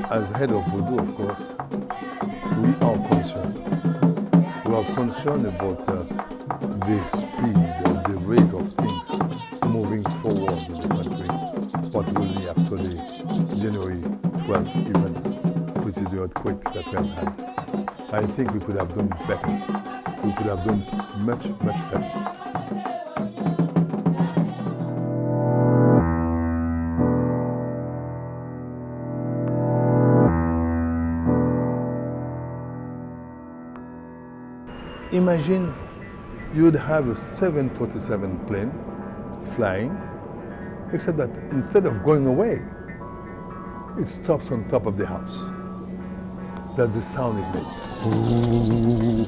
as head of Voodoo, of course, we are concerned. We are concerned about the speed or the rate of things moving forward in the country, particularly after the January 12 events, which is the earthquake that we have had. I think we could have done better. We could have done much, much better. Imagine you'd have a 747 plane flying, except that instead of going away, it stops on top of the house. That's the sound it makes. Ooh,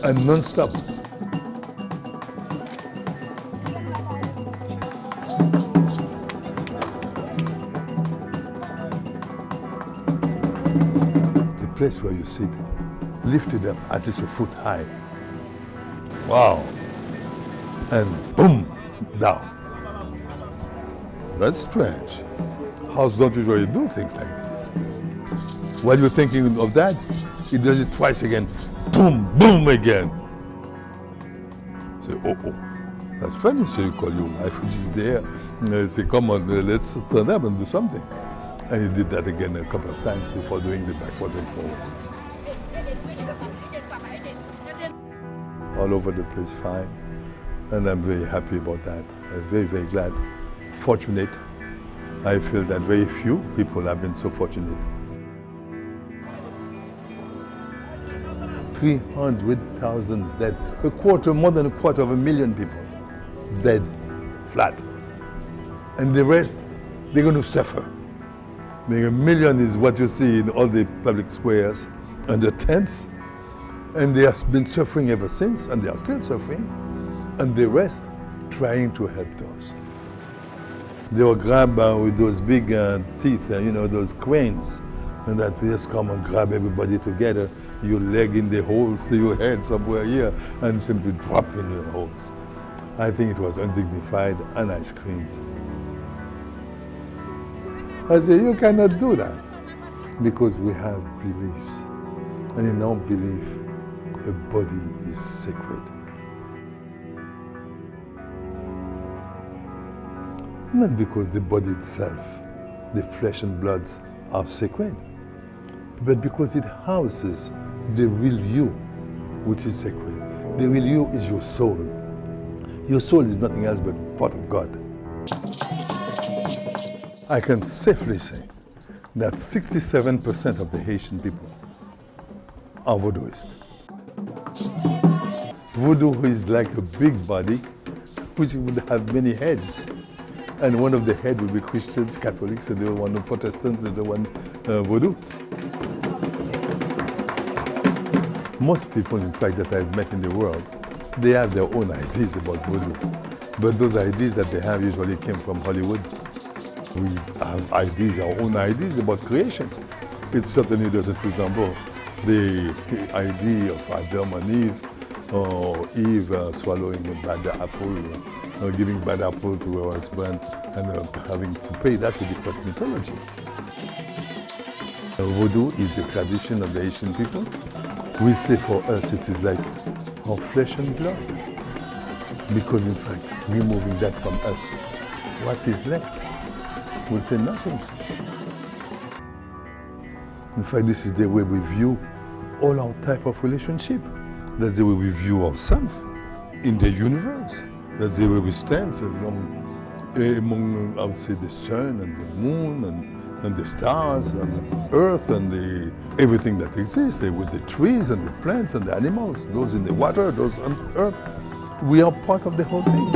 and non-stop. The place where you sit, lifted up at least a foot high. Wow. And boom, down. That's strange. Houses don't usually do things like this. While you're thinking of that, it does it twice again. Boom, boom again. Say, oh, that's funny. So you call your wife, which is there. Say, come on, let's turn up and do something. And he did that again a couple of times before doing the backward and forward. All over the place, fine. And I'm very happy about that. I'm very, very glad. Fortunate. I feel that very few people have been so fortunate. 300,000 dead. More than a quarter of a million people dead, flat. And the rest, they're going to suffer. I mean, 1 million is what you see in all the public squares and the tents. And they have been suffering ever since, and they are still suffering. And the rest trying to help those. They were grabbed with those big teeth, those cranes, and that they just come and grab everybody together, your leg in the holes, your head somewhere here, and simply drop in the holes. I think it was undignified, and I screamed. I said, you cannot do that, because we have beliefs, and in our belief, a body is sacred. Not because the body itself, the flesh and bloods are sacred, but because it houses the real you, which is sacred. The real you is your soul. Your soul is nothing else but part of God. I can safely say that 67% of the Haitian people are voodooists. Voodoo is like a big body which would have many heads. And one of the heads would be Christians, Catholics, and the other one Protestants, and the other one Voodoo. Most people, in fact, that I've met in the world, they have their own ideas about Voodoo. But those ideas that they have usually came from Hollywood. We have ideas, our own ideas about creation. It certainly doesn't resemble the idea of Adam and Eve, or Eve swallowing a bad apple, giving bad apple to her husband, and having to pay. That's a different mythology. Voodoo is the tradition of the Haitian people. We say for us it is like our flesh and blood, because in fact, removing that from us, what is left? We'll say nothing. In fact, this is the way we view all our type of relationship. That's the way we view ourselves in the universe. That's the way we stand among, I would say, the sun and the moon and the stars and the earth and everything that exists, with the trees and the plants and the animals, those in the water, those on earth. We are part of the whole thing.